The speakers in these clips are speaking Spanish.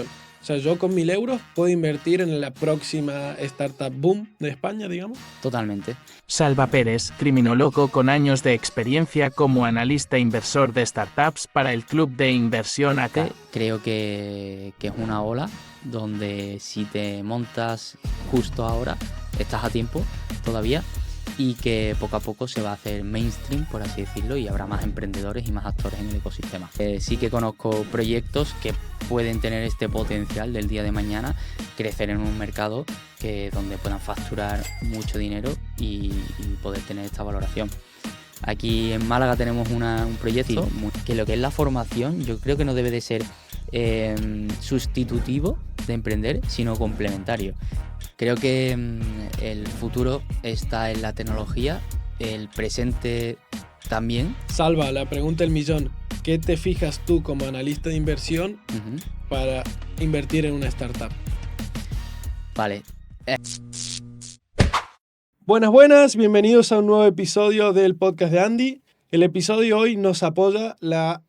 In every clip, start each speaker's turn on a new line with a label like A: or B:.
A: O sea, yo con 1.000 euros puedo invertir en la próxima startup boom de España, digamos.
B: Totalmente.
C: Salva Pérez, criminólogo con años de experiencia como analista inversor de startups para el Club de Inversión AK.
B: Creo que es una ola donde si te montas justo ahora, estás a tiempo todavía, y que poco a poco se va a hacer mainstream, por así decirlo, y habrá más emprendedores y más actores en el ecosistema. Sí que conozco proyectos que pueden tener este potencial del día de mañana, crecer en un mercado donde puedan facturar mucho dinero y poder tener esta valoración. Aquí en Málaga tenemos un proyecto que lo que es la formación, yo creo que no debe de ser sustitutivo de emprender, sino complementario. Creo que el futuro está en la tecnología, el presente también.
A: Salva, la pregunta del millón. ¿Qué te fijas tú como analista de inversión para invertir en una startup?
B: Vale.
A: Buenas, bienvenidos a un nuevo episodio del podcast de Andy. El episodio de hoy nos apoya la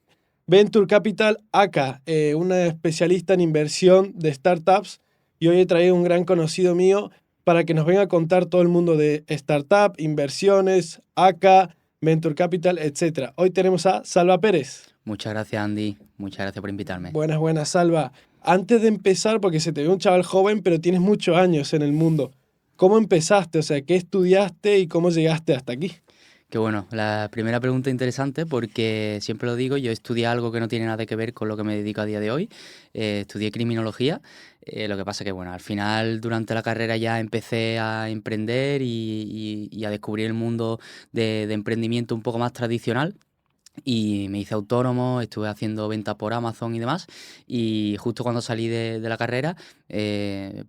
A: Venture Capital AK, una especialista en inversión de startups. Y hoy he traído un gran conocido mío para que nos venga a contar todo el mundo de startup, inversiones, AK, Venture Capital, etc. Hoy tenemos a Salva Pérez.
B: Muchas gracias, Andy. Muchas gracias por invitarme.
A: Buenas, Salva. Antes de empezar, porque se te ve un chaval joven, pero tienes muchos años en el mundo. ¿Cómo empezaste? O sea, ¿qué estudiaste y cómo llegaste hasta aquí?
B: Qué bueno, la primera pregunta interesante porque siempre lo digo, yo estudié algo que no tiene nada que ver con lo que me dedico a día de hoy. Estudié criminología, lo que pasa que bueno, al final durante la carrera ya empecé a emprender y a descubrir el mundo de emprendimiento un poco más tradicional. Y me hice autónomo, estuve haciendo ventas por Amazon y demás, y justo cuando salí de la carrera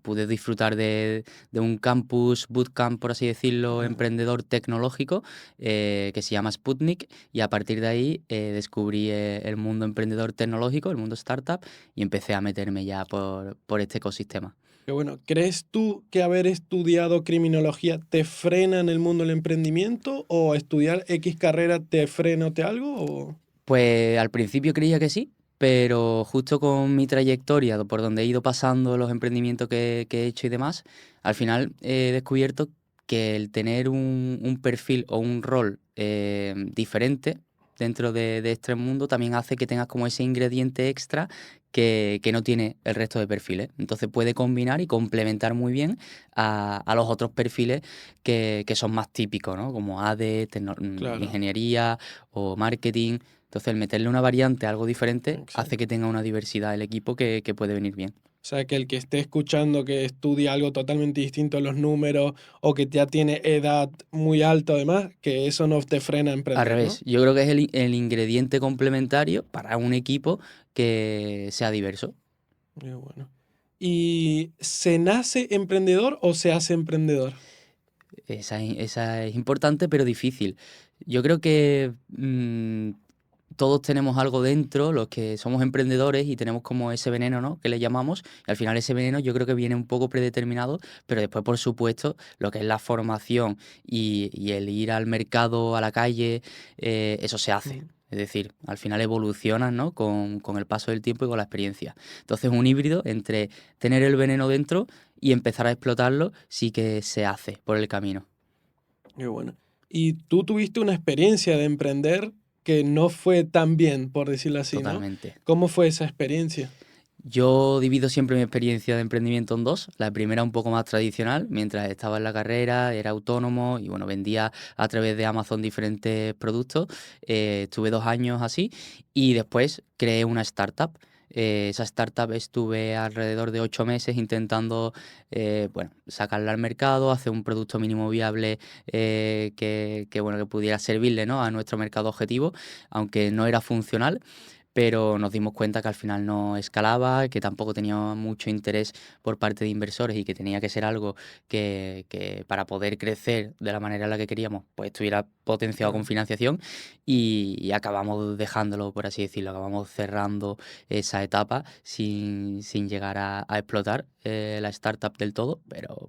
B: pude disfrutar de un campus, bootcamp, por así decirlo, emprendedor tecnológico que se llama Sputnik, y a partir de ahí descubrí el mundo emprendedor tecnológico, el mundo startup, y empecé a meterme ya por este ecosistema.
A: Pero bueno, ¿crees tú que haber estudiado criminología te frena en el mundo del emprendimiento o estudiar X carrera te frena o te algo? O...
B: Pues al principio creía que sí, pero justo con mi trayectoria, por donde he ido pasando los emprendimientos que he hecho y demás, al final he descubierto que el tener un perfil o un rol diferente dentro de este mundo también hace que tengas como ese ingrediente extra que no tiene el resto de perfiles. Entonces puede combinar y complementar muy bien a los otros perfiles que son más típicos, ¿no? Como AD,
A: Claro.
B: ingeniería o marketing. Entonces, el meterle una variante, algo diferente,
A: Exacto.
B: hace que tenga una diversidad el equipo que puede venir bien.
A: O sea, que el que esté escuchando que estudia algo totalmente distinto a los números o que ya tiene edad muy alta además, que eso no te frena a emprender,
B: Al revés,
A: ¿no?
B: yo creo que es el ingrediente complementario para un equipo que sea diverso.
A: Muy bueno. ¿Y se nace emprendedor o se hace emprendedor?
B: Esa es importante, pero difícil. Yo creo que todos tenemos algo dentro, los que somos emprendedores, y tenemos como ese veneno, ¿no?, que le llamamos, y al final ese veneno yo creo que viene un poco predeterminado, pero después, por supuesto, lo que es la formación y el ir al mercado, a la calle, eso se hace. Es decir, al final evolucionas, ¿no?, con el paso del tiempo y con la experiencia. Entonces, un híbrido entre tener el veneno dentro y empezar a explotarlo sí que se hace por el camino.
A: Qué bueno. ¿Y tú tuviste una experiencia de emprender que no fue tan bien, por decirlo así, ¿no?
B: Totalmente.
A: ¿Cómo fue esa experiencia?
B: Yo divido siempre mi experiencia de emprendimiento en dos. La primera un poco más tradicional, mientras estaba en la carrera, era autónomo y bueno, vendía a través de Amazon diferentes productos. Estuve 2 años así y después creé una startup. Esa startup estuve alrededor de 8 meses intentando bueno, sacarla al mercado, hacer un producto mínimo viable bueno, que pudiera servirle, ¿no?, a nuestro mercado objetivo, aunque no era funcional. Pero nos dimos cuenta que al final no escalaba, que tampoco tenía mucho interés por parte de inversores y que tenía que ser algo que para poder crecer de la manera en la que queríamos, pues estuviera potenciado con financiación, y acabamos dejándolo, por así decirlo, acabamos cerrando esa etapa sin llegar a explotar la startup del todo,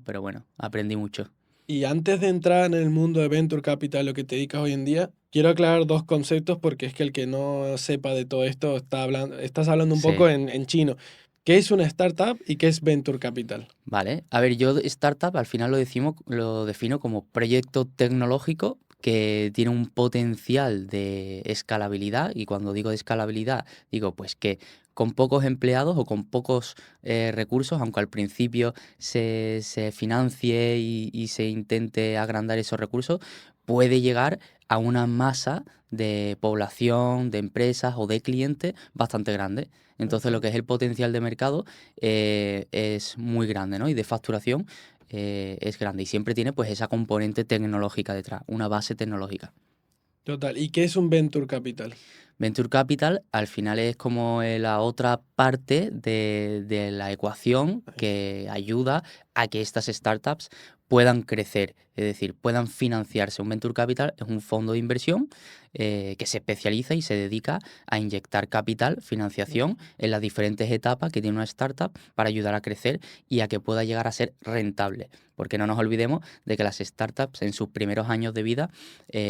B: pero bueno, aprendí mucho.
A: Y antes de entrar en el mundo de Venture Capital, lo que te dedicas hoy en día, quiero aclarar dos conceptos porque es que el que no sepa de todo esto estás hablando un poco
B: Sí.
A: en chino. ¿Qué es una startup y qué es Venture Capital?
B: Vale, a ver, yo startup al final lo defino como proyecto tecnológico que tiene un potencial de escalabilidad, y cuando digo de escalabilidad, digo pues que con pocos empleados o con pocos recursos, aunque al principio se financie y se intente agrandar esos recursos, puede llegar a una masa de población, de empresas o de clientes bastante grande. Entonces, lo que es el potencial de mercado es muy grande, ¿no? Y de facturación es grande. Y siempre tiene pues esa componente tecnológica detrás, una base tecnológica.
A: Total. ¿Y qué es un Venture Capital?
B: Venture Capital al final es como la otra parte de la ecuación que ayuda a que estas startups puedan crecer, es decir, puedan financiarse. Un Venture Capital es un fondo de inversión que se especializa y se dedica a inyectar capital, financiación, en las diferentes etapas que tiene una startup para ayudar a crecer y a que pueda llegar a ser rentable. Porque no nos olvidemos de que las startups en sus primeros años de vida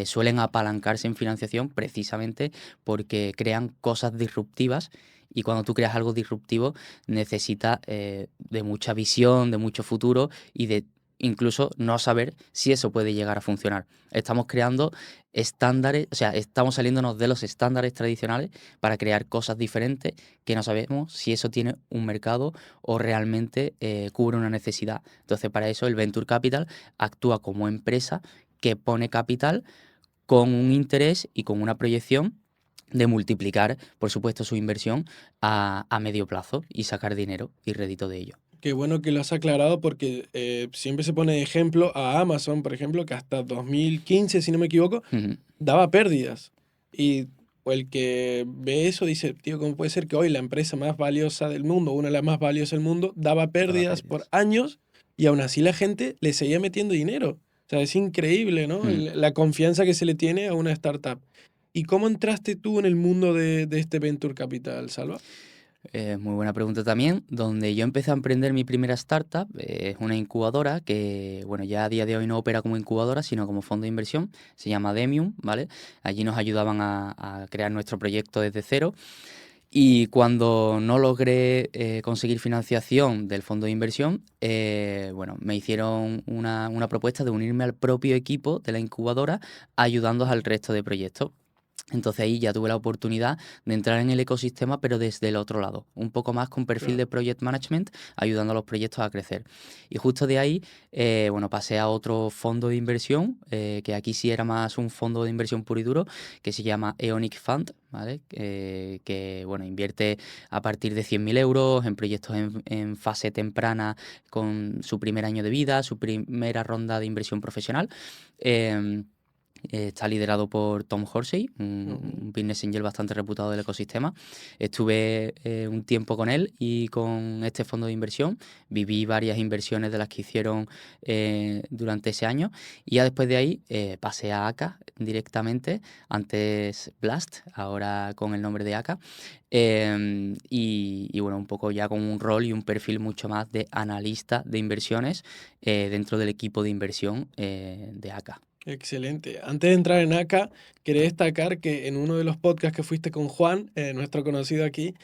B: suelen apalancarse en financiación precisamente porque crean cosas disruptivas, y cuando tú creas algo disruptivo necesitas de mucha visión, de mucho futuro y de incluso no saber si eso puede llegar a funcionar. Estamos creando estándares, o sea, estamos saliéndonos de los estándares tradicionales para crear cosas diferentes que no sabemos si eso tiene un mercado o realmente cubre una necesidad. Entonces, para eso el Venture Capital actúa como empresa que pone capital con un interés y con una proyección de multiplicar, por supuesto, su inversión a medio plazo y sacar dinero y rédito de ello.
A: Qué bueno que lo has aclarado porque siempre se pone de ejemplo a Amazon, por ejemplo, que hasta 2015, si no me equivoco,
B: Ujú.
A: daba pérdidas. Y el que ve eso dice, tío, ¿cómo puede ser que hoy la empresa más valiosa del mundo, una de las más valiosas del mundo, daba
B: Daba
A: pérdidas por
B: pérdidas.
A: años y aún así la gente le seguía metiendo dinero? O sea, es increíble, ¿no?
B: Mm.
A: La confianza que se le tiene a una startup. ¿Y cómo entraste tú en el mundo de este Venture Capital, Salva?
B: Muy buena pregunta también. Donde yo empecé a emprender mi primera startup es una incubadora que, bueno, ya a día de hoy no opera como incubadora, sino como fondo de inversión. Se llama Demium, ¿vale? Allí nos ayudaban a crear nuestro proyecto desde cero. Y cuando no logré conseguir financiación del fondo de inversión, bueno, me hicieron una propuesta de unirme al propio equipo de la incubadora, ayudándolos al resto de proyectos. Entonces ahí ya tuve la oportunidad de entrar en el ecosistema, pero desde el otro lado, un poco más con perfil
A: Claro.
B: de project management, ayudando a los proyectos a crecer. Y justo de ahí, bueno, pasé a otro fondo de inversión, que aquí sí era más un fondo de inversión puro y duro, que se llama Eonic Fund, ¿vale? Que, bueno, invierte a partir de 100.000 euros en proyectos en fase temprana con su primer año de vida, su primera ronda de inversión profesional. Em, Está liderado por Tom Horsey,
A: Ujú.
B: un business angel bastante reputado del ecosistema. Estuve un tiempo con él y con este fondo de inversión. Viví varias inversiones de las que hicieron durante ese año. Y ya después de ahí pasé a ACA directamente, antes Blast, ahora con el nombre de ACA. Y bueno, un poco ya con un rol y un perfil mucho más de analista de inversiones dentro del equipo de inversión de ACA.
A: Excelente. Antes de entrar en acá, quería destacar que en uno de los podcasts que fuiste con Juan, nuestro conocido aquí,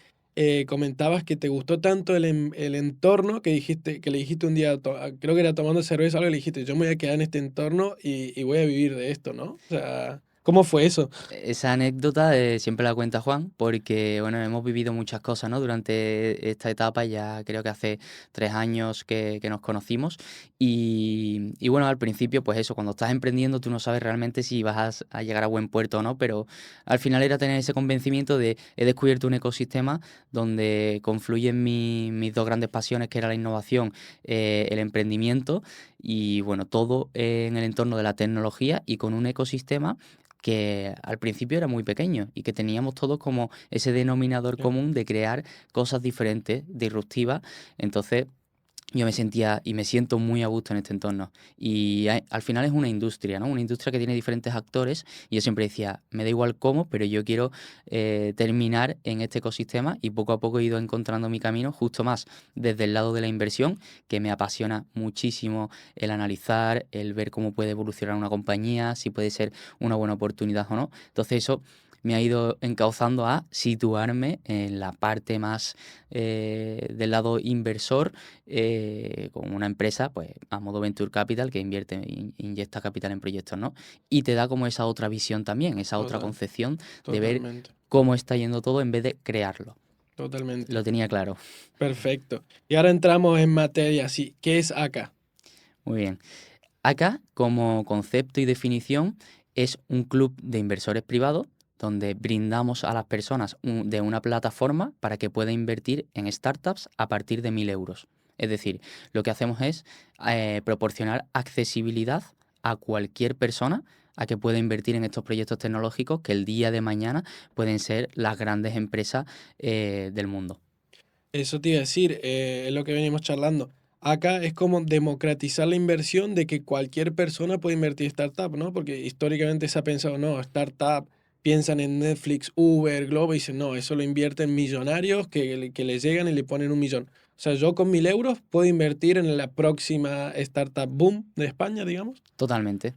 A: comentabas que te gustó tanto el entorno que dijiste, que le dijiste un día, creo que era tomando cerveza o algo, le dijiste, yo me voy a quedar en este entorno y voy a vivir de esto, ¿no? O sea, ¿cómo fue eso?
B: Esa anécdota siempre la cuenta Juan porque, bueno, hemos vivido muchas cosas, ¿no? Durante esta etapa, ya creo que hace 3 años que nos conocimos y, bueno, al principio, pues eso, cuando estás emprendiendo tú no sabes realmente si vas a llegar a buen puerto o no, pero al final era tener ese convencimiento de he descubierto un ecosistema donde confluyen mis dos grandes pasiones, que era la innovación, el emprendimiento y, bueno, todo en el entorno de la tecnología y con un ecosistema que al principio era muy pequeño y que teníamos todos como ese denominador
A: Claro.
B: común de crear cosas diferentes, disruptivas. Entonces yo me sentía y me siento muy a gusto en este entorno. Y al final es una industria, ¿no? Una industria que tiene diferentes actores y yo siempre decía, me da igual cómo, pero yo quiero terminar en este ecosistema, y poco a poco he ido encontrando mi camino justo más desde el lado de la inversión, que me apasiona muchísimo el analizar, el ver cómo puede evolucionar una compañía, si puede ser una buena oportunidad o no. Entonces eso me ha ido encauzando a situarme en la parte más del lado inversor, con una empresa, pues a modo Venture Capital, que inyecta capital en proyectos, ¿no? Y te da como esa otra visión también, esa otra
A: Total,
B: concepción de ver
A: totalmente,
B: cómo está yendo todo en vez de crearlo.
A: totalmente.
B: Lo tenía claro.
A: Perfecto. Y ahora entramos en materia, sí. ¿Qué es ACA?
B: Muy bien. Acá, como concepto y definición, es un club de inversores privados donde brindamos a las personas de una plataforma para que pueda invertir en startups a partir de 1.000 euros. Es decir, lo que hacemos es proporcionar accesibilidad a cualquier persona a que pueda invertir en estos proyectos tecnológicos que el día de mañana pueden ser las grandes empresas del mundo.
A: Eso te iba a decir, es lo que venimos charlando. Acá es como democratizar la inversión de que cualquier persona puede invertir en startup, ¿no? Porque históricamente se ha pensado, no, startup, piensan en Netflix, Uber, Globo y dicen, no, eso lo invierten millonarios que le llegan y le ponen 1 millón. O sea, yo con 1.000 euros puedo invertir en la próxima startup boom de España, digamos.
B: Totalmente.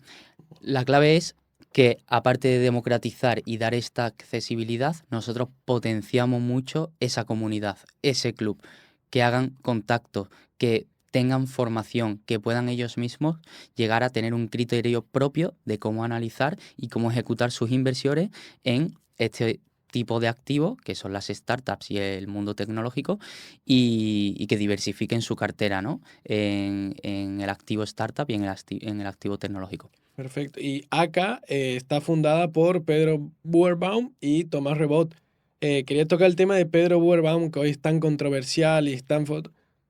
B: La clave es que, aparte de democratizar y dar esta accesibilidad, nosotros potenciamos mucho esa comunidad, ese club, que hagan contacto, que tengan formación, que puedan ellos mismos llegar a tener un criterio propio de cómo analizar y cómo ejecutar sus inversiones en este tipo de activos, que son las startups y el mundo tecnológico, y que diversifiquen su cartera, ¿no? En el activo startup y en el activo tecnológico.
A: Perfecto. Y acá está fundada por Pedro Buerbaum y Tomás Rebot. Quería tocar el tema de Pedro Buerbaum, que hoy es tan controversial y es tan...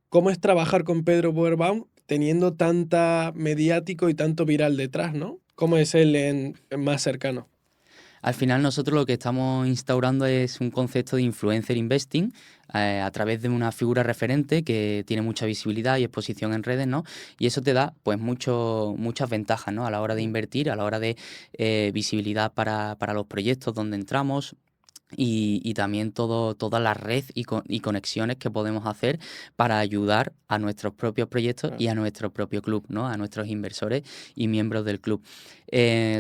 A: ¿Cómo es trabajar con Pedro Buerbaum teniendo tanta mediático y tanto viral detrás, ¿no? ¿Cómo es él en más cercano?
B: Al final nosotros lo que estamos instaurando es un concepto de influencer investing, a través de una figura referente que tiene mucha visibilidad y exposición en redes, ¿no? Y eso te da pues muchas ventajas, ¿no? A la hora de
A: Mm.
B: invertir, a la hora de visibilidad para los proyectos donde entramos. Y también toda la red y conexiones que podemos hacer para ayudar a nuestros propios proyectos
A: Claro.
B: y a nuestro propio club, ¿no? A nuestros inversores y miembros del club.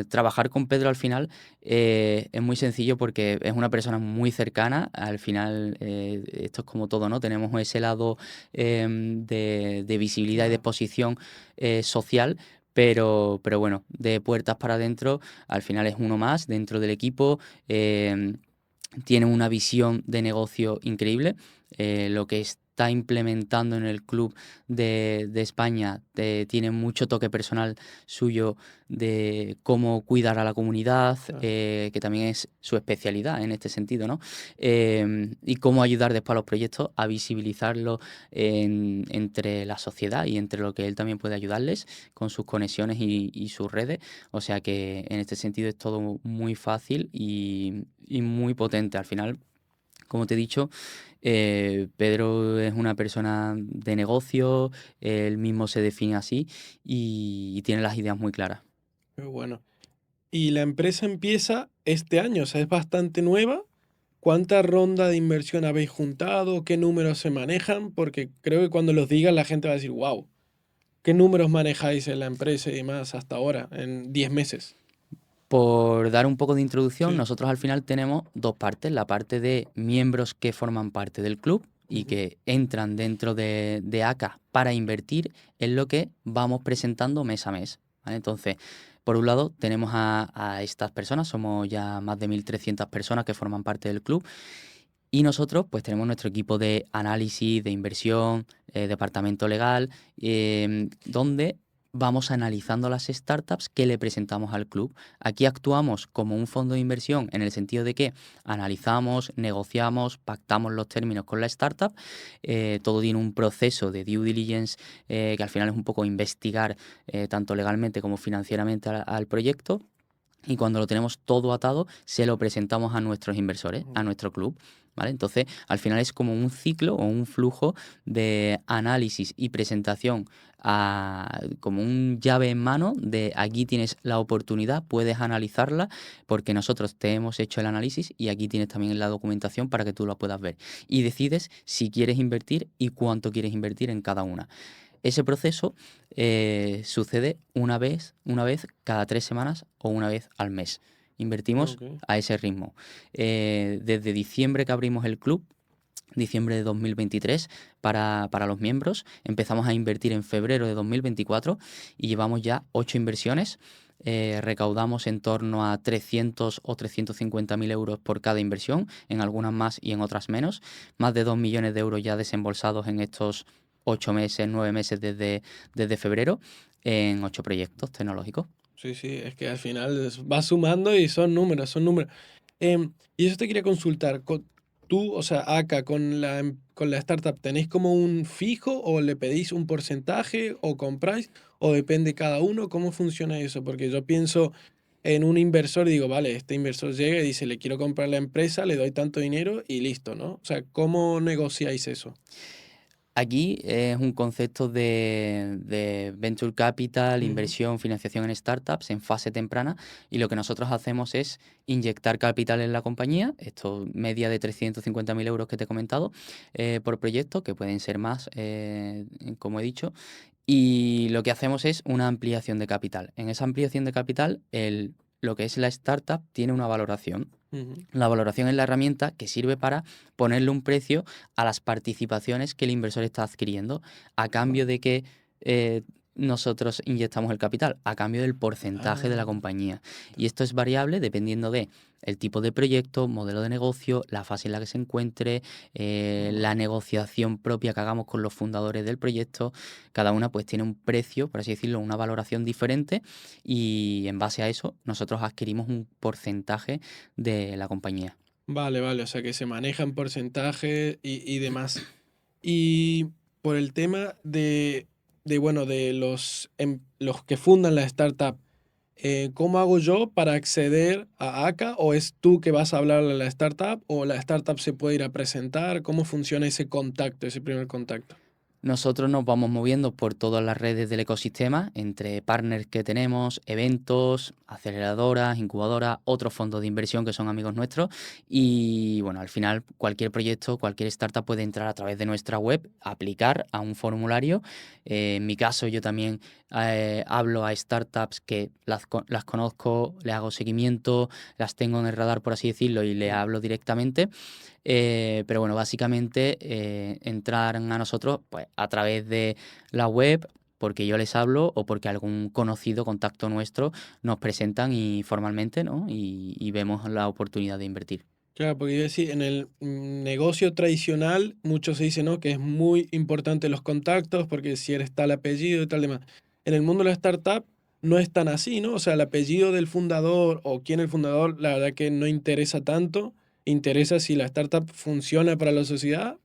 B: Trabajar con Pedro al final es muy sencillo porque es una persona muy cercana. Al final, esto es como todo, ¿no? Tenemos ese lado de visibilidad y de
A: Claro.
B: exposición social. Pero bueno, de puertas para adentro, al final es uno más dentro del equipo. Tiene una visión de negocio increíble. Lo que está implementando en el club de España tiene mucho toque personal suyo de cómo cuidar a la comunidad,
A: Claro.
B: que también es su especialidad en este sentido, ¿no? Y cómo ayudar después a los proyectos a visibilizarlo entre la sociedad y entre lo que él también puede ayudarles con sus conexiones y sus redes. O sea que en este sentido es todo muy fácil y muy potente. Al final, como te he dicho, Pedro es una persona de negocio, él mismo se define así y tiene las ideas muy claras.
A: Qué bueno. Y la empresa empieza este año, o sea, es bastante nueva. ¿Cuánta ronda de inversión habéis juntado? ¿Qué números se manejan? Porque creo que cuando los digan la gente va a decir, wow, ¿qué números manejáis en la empresa y demás hasta ahora, en 10 meses?
B: Por dar un poco de introducción,
A: Sí.
B: nosotros al final tenemos dos partes, la parte de miembros que forman parte del club y
A: Ujú.
B: que entran dentro de ACA para invertir en lo que vamos presentando mes a mes, ¿vale? Entonces, por un lado, tenemos a estas personas, somos ya más de 1.300 personas que forman parte del club, y nosotros pues tenemos nuestro equipo de análisis, de inversión, departamento legal, donde vamos analizando las startups que le presentamos al club. Aquí actuamos como un fondo de inversión en el sentido de que analizamos, negociamos, pactamos los términos con la startup. Todo tiene un proceso de due diligence, que al final es un poco investigar tanto legalmente como financieramente al proyecto. Y cuando lo tenemos todo atado, se lo presentamos a nuestros inversores,
A: Ujú.
B: a nuestro club, ¿vale? Entonces, al final es como un ciclo o un flujo de análisis y presentación, como un llave en mano de aquí tienes la oportunidad, puedes analizarla porque nosotros te hemos hecho el análisis y aquí tienes también la documentación para que tú la puedas ver. Y decides si quieres invertir y cuánto quieres invertir en cada una. Ese proceso sucede una vez cada 3 semanas o una vez al mes. Invertimos
A: Ok.
B: a ese ritmo. Desde diciembre que abrimos el club, diciembre de 2023, para los miembros, empezamos a invertir en febrero de 2024 y llevamos ya 8 inversiones. Recaudamos en torno a 300 o 350.000 euros por cada inversión, en algunas más y en otras menos. Más de 2 millones de euros ya desembolsados en estos 8 meses, 9 meses desde febrero, en 8 proyectos tecnológicos.
A: Sí, sí, es que al final va sumando y son números, son números. Y eso te quería consultar. Tú, o sea, acá con la startup, ¿tenéis como un fijo o le pedís un porcentaje o compráis o depende cada uno? ¿Cómo funciona eso? Porque yo pienso en un inversor y digo, vale, este inversor llega y dice, le quiero comprar la empresa, le doy tanto dinero y listo, ¿no? O sea, ¿cómo negociáis eso?
B: Aquí es un concepto de venture capital,
A: Ujú.
B: inversión, financiación en startups en fase temprana, y lo que nosotros hacemos es inyectar capital en la compañía, esto media de 350.000 euros que te he comentado por proyecto, que pueden ser más, como he dicho, y lo que hacemos es una ampliación de capital. En esa ampliación de capital, lo que es la startup tiene una valoración.
A: Ujú.
B: La valoración es la herramienta que sirve para ponerle un precio a las participaciones que el inversor está adquiriendo, a cambio de que eh, nosotros inyectamos el capital, a cambio del porcentaje de la
A: Ah,
B: compañía. Y esto es variable dependiendo de el tipo de proyecto, modelo de negocio, la fase en la que se encuentre, la
A: vale.
B: negociación propia que hagamos con los fundadores del proyecto. Cada una pues tiene un precio, por así decirlo, una valoración diferente, y en base a eso nosotros adquirimos un porcentaje de la compañía.
A: Vale, vale, o sea que se manejan porcentajes y demás. Y por el tema bueno, de los que fundan la startup, ¿cómo hago yo para acceder a ACA? ¿O es tú que vas a hablarle a la startup? ¿O la startup se puede ir a presentar? ¿Cómo funciona ese contacto, ese primer contacto?
B: Nosotros nos vamos moviendo por todas las redes del ecosistema, entre partners que tenemos, eventos, aceleradoras, incubadoras, otros fondos de inversión que son amigos nuestros. Y bueno, al final cualquier proyecto, cualquier startup puede entrar a través de nuestra web, aplicar a un formulario. En mi caso, yo también hablo a startups que las conozco, le hago seguimiento, las tengo en el radar, por así decirlo, y le
A: Mm.
B: hablo directamente. Pero bueno, básicamente entran a nosotros pues, a través de la web, porque yo les hablo o porque algún conocido, contacto nuestro, nos presentan y formalmente, ¿no? Y vemos la oportunidad de invertir.
A: Claro, porque yo decía, en el negocio tradicional, muchos se dicen, ¿no? Que es muy importante los contactos, porque si eres tal apellido y tal demás. En el mundo de la startup no es tan así, ¿no? O sea, el apellido del fundador o quién es el fundador, la verdad que no interesa tanto. Interesa si la startup funciona para la sociedad,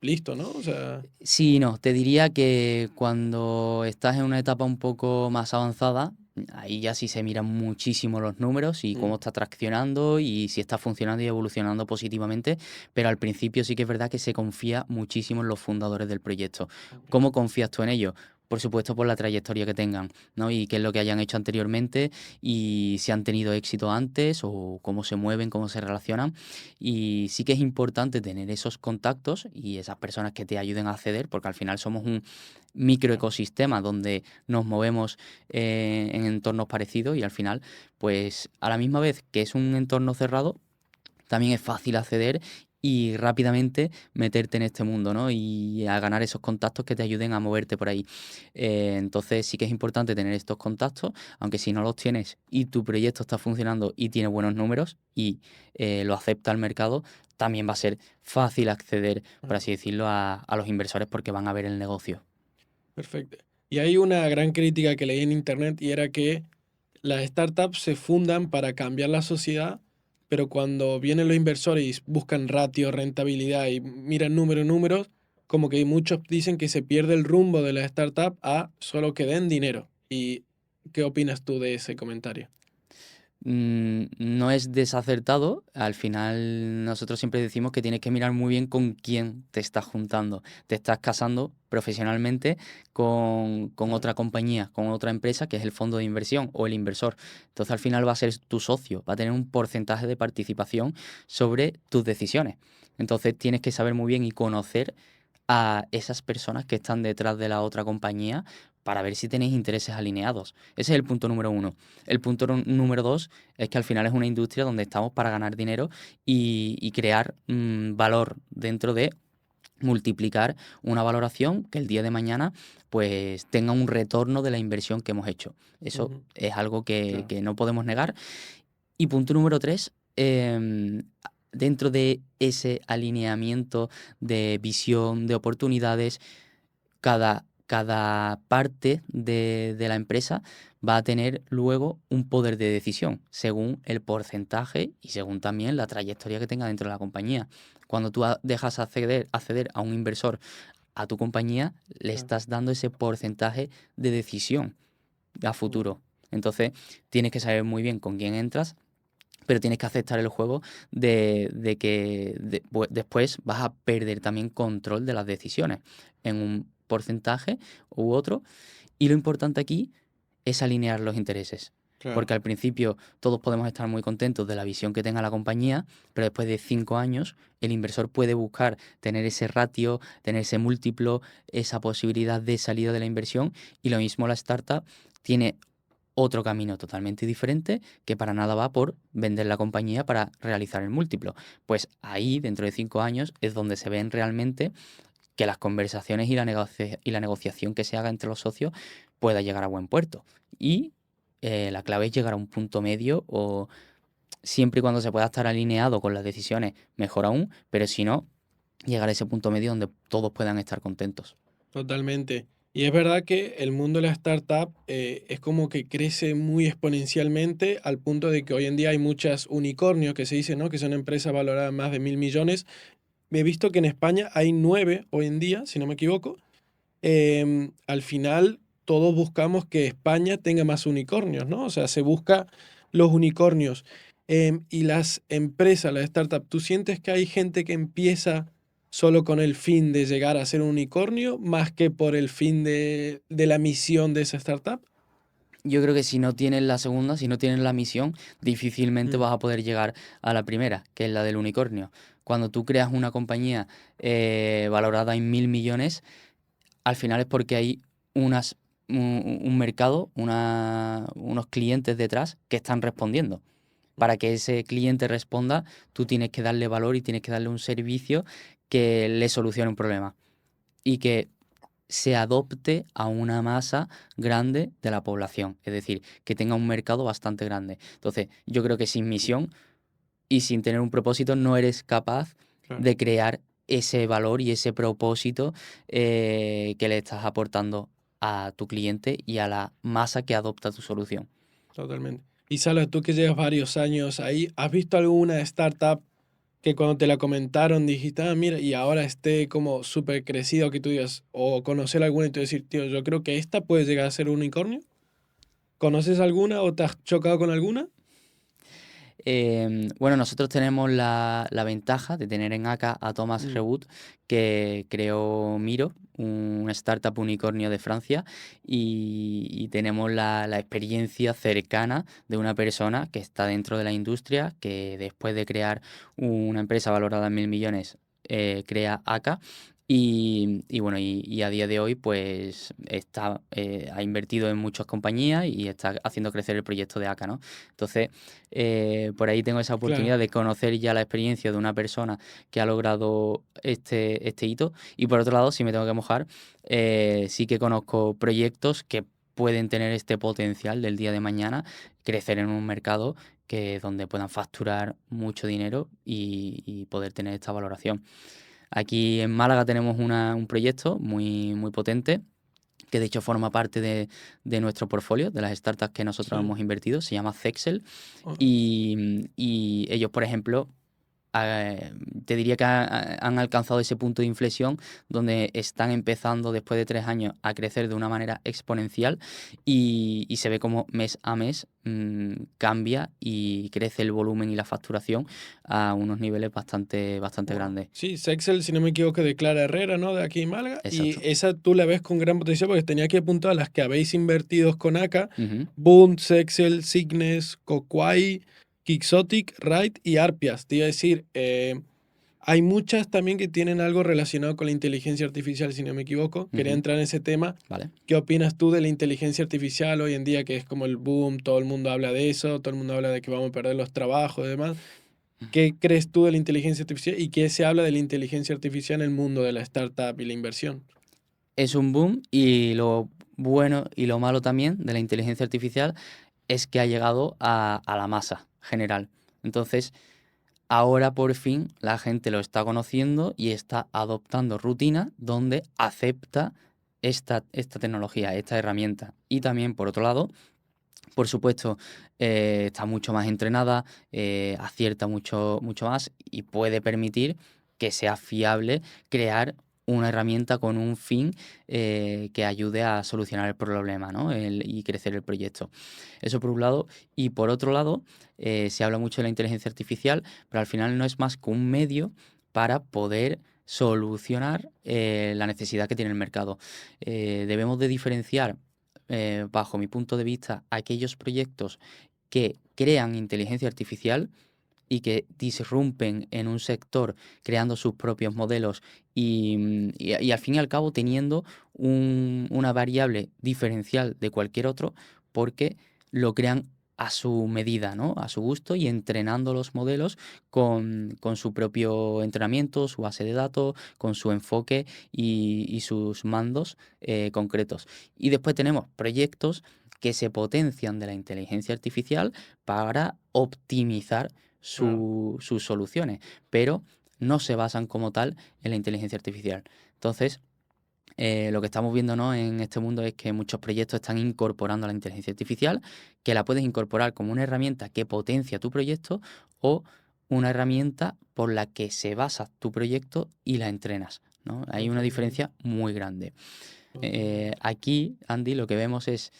A: listo, ¿no? O sea,
B: Sí, no, te diría que cuando estás en una etapa un poco más avanzada, ahí ya sí se miran muchísimo los números y cómo
A: mm,
B: está traccionando y si está funcionando y evolucionando positivamente, pero al principio sí que es verdad que se confía muchísimo en los fundadores del proyecto.
A: ok.
B: ¿Cómo confías tú en ellos? Por supuesto, por la trayectoria que tengan, ¿no? Y qué es lo que hayan hecho anteriormente y si han tenido éxito antes o cómo se mueven, cómo se relacionan. Y sí que es importante tener esos contactos y esas personas que te ayuden a acceder, porque al final somos un microecosistema donde nos movemos en entornos parecidos y al final, pues a la misma vez que es un entorno cerrado, también es fácil acceder y rápidamente meterte en este mundo, ¿no? Y a ganar esos contactos que te ayuden a moverte por ahí. Entonces sí que es importante tener estos contactos, aunque si no los tienes y tu proyecto está funcionando y tiene buenos números y lo acepta el mercado, también va a ser fácil acceder, por
A: Ah,
B: así decirlo, a los inversores porque van a ver el negocio.
A: perfecto. Y hay una gran crítica que leí en internet y era que las startups se fundan para cambiar la sociedad, pero cuando vienen los inversores y buscan ratio, rentabilidad y miran números, como que muchos dicen que se pierde el rumbo de la startup a solo que den dinero. ¿Y qué opinas tú de ese comentario?
B: No es desacertado. Al final, nosotros siempre decimos que tienes que mirar muy bien con quién te estás juntando. Te estás casando profesionalmente con
A: Claro.
B: otra compañía, con otra empresa, que es el fondo de inversión o el inversor. Entonces, al final va a ser tu socio, va a tener un porcentaje de participación sobre tus decisiones. Entonces, tienes que saber muy bien y conocer a esas personas que están detrás de la otra compañía para ver si tenéis intereses alineados. Ese es el punto número 1. El punto número 2 es que al final es una industria donde estamos para ganar dinero y crear valor dentro de multiplicar una valoración que el día de mañana pues tenga un retorno de la inversión que hemos hecho. Eso es algo que no podemos negar. Y punto número 3, dentro de ese alineamiento de visión, de oportunidades, cada parte de la empresa va a tener luego un poder de decisión según el porcentaje y según también la trayectoria que tenga dentro de la compañía. Cuando tú dejas acceder a un inversor a tu compañía, le estás dando ese porcentaje de decisión a futuro. Entonces, tienes que saber muy bien con quién entras, pero tienes que aceptar el juego de que después vas a perder también control de las decisiones en un porcentaje u otro. Y lo importante aquí es alinear los intereses.
A: Claro.
B: Porque al principio todos podemos estar muy contentos de la visión que tenga la compañía, pero después de 5 años el inversor puede buscar tener ese ratio, tener ese múltiplo, esa posibilidad de salida de la inversión, y lo mismo la startup tiene otro camino totalmente diferente que para nada va por vender la compañía para realizar el múltiplo. Pues ahí, dentro de 5 años, es donde se ven realmente que las conversaciones y la negociación que se haga entre los socios pueda llegar a buen puerto. Y la clave es llegar a un punto medio, o siempre y cuando se pueda estar alineado con las decisiones, mejor aún, pero si no, llegar a ese punto medio donde todos puedan estar contentos.
A: Totalmente. Y es verdad que el mundo de la startup es como que crece muy exponencialmente al punto de que hoy en día hay muchas unicornios que se dice, ¿no? Que son empresas valoradas en más de 1.000 millones. He visto que en España hay 9 hoy en día, si no me equivoco. Al final, todos buscamos que España tenga más unicornios, ¿no? O sea, se busca los unicornios. Y las empresas, las startups, ¿tú sientes que hay gente que empieza solo con el fin de llegar a ser un unicornio, más que por el fin de la misión de esa startup?
B: Yo creo que si no tienes la segunda, si no tienes la misión, difícilmente vas a poder llegar a la primera, que es la del unicornio. Cuando tú creas una compañía valorada en 1.000 millones, al final es porque hay un mercado, unos clientes detrás que están respondiendo. Para que ese cliente responda, tú tienes que darle valor y tienes que darle un servicio que le solucione un problema y que se adopte a una masa grande de la población, es decir, que tenga un mercado bastante grande. Entonces, yo creo que sin misión y sin tener un propósito no eres capaz
A: Claro,
B: de crear ese valor y ese propósito que le estás aportando a tu cliente y a la masa que adopta tu solución.
A: totalmente. Y Sala, tú que llevas varios años ahí, ¿has visto alguna startup que cuando te la comentaron dijiste, ah, mira, y ahora esté como súper crecido, que tú digas, o conocer alguna y tú decir, tío, yo creo que esta puede llegar a ser un unicornio? ¿Conoces alguna o te has chocado con alguna?
B: Bueno, nosotros tenemos la ventaja de tener en ACA a Thomas
A: Mm,
B: Rewood, que creó Miro, una startup unicornio de Francia, y tenemos la experiencia cercana de una persona que está dentro de la industria, que después de crear una empresa valorada en 1.000 millones, crea ACA. Y bueno, y a día de hoy pues ha invertido en muchas compañías y está haciendo crecer el proyecto de ACA, ¿no? Entonces, por ahí tengo esa
A: claro,
B: oportunidad de conocer ya la experiencia de una persona que ha logrado este hito. Y por otro lado, si me tengo que mojar, sí que conozco proyectos que pueden tener este potencial del día de mañana, crecer en un mercado donde puedan facturar mucho dinero y poder tener esta valoración. Aquí en Málaga tenemos un proyecto muy, muy potente, que de hecho forma parte de nuestro portfolio, de las startups que nosotros
A: sí.
B: hemos invertido. Se llama Zexel.
A: Ah,
B: Y ellos, por ejemplo, eh, te diría que han alcanzado ese punto de inflexión donde están empezando después de 3 años a crecer de una manera exponencial, y se ve como mes a mes cambia y crece el volumen y la facturación a unos niveles bastante, bastante
A: wow.
B: grandes.
A: Sí, Sexel, si no me equivoco, de Clara Herrera, ¿no? De aquí en Málaga. Y
B: Exacto.
A: esa tú la ves con gran potencial porque tenía que apuntar a las que habéis invertido con ACA.
B: Ujú.
A: Bund, Sexel, Cygnus, Kokwai, Quixotic, Ride y Arpias. Te iba a decir, Hay muchas también que tienen algo relacionado con la inteligencia artificial, si no me equivoco. Quería
B: Ujú.
A: entrar en ese tema.
B: Vale.
A: ¿Qué opinas tú de la inteligencia artificial hoy en día, que es como el boom? Todo el mundo habla de eso, todo el mundo habla de que vamos a perder los trabajos y demás. ¿Qué crees tú de la inteligencia artificial y qué se habla de la inteligencia artificial en el mundo de la startup y la inversión?
B: Es un boom y lo bueno y lo malo también de la inteligencia artificial es que ha llegado a la masa general. Entonces, ahora por fin la gente lo está conociendo y está adoptando rutinas donde acepta esta tecnología, esta herramienta. Y también, por otro lado, por supuesto, está mucho más entrenada, acierta mucho más y puede permitir que sea fiable crear una herramienta con un fin que ayude a solucionar el problema, ¿no? Y crecer el proyecto. Eso por un lado. Y por otro lado, se habla mucho de la inteligencia artificial, pero al final no es más que un medio para poder solucionar la necesidad que tiene el mercado. Debemos de diferenciar bajo mi punto de vista, aquellos proyectos que crean inteligencia artificial y que disrumpen en un sector creando sus propios modelos y al fin y al cabo teniendo una variable diferencial de cualquier otro porque lo crean a su medida, ¿no? A su gusto y entrenando los modelos con su propio entrenamiento, su base de datos, con su enfoque y sus mandos concretos. Y después tenemos proyectos que se potencian de la inteligencia artificial para optimizar
A: Claro.
B: sus soluciones, pero no se basan como tal en la inteligencia artificial. Entonces, lo que estamos viendo, ¿no?, en este mundo es que muchos proyectos están incorporando la inteligencia artificial, que la puedes incorporar como una herramienta que potencia tu proyecto o una herramienta por la que se basa tu proyecto y la entrenas, ¿no? Hay
A: Ok,
B: una diferencia muy grande.
A: ok.
B: Aquí, Andy, lo que vemos es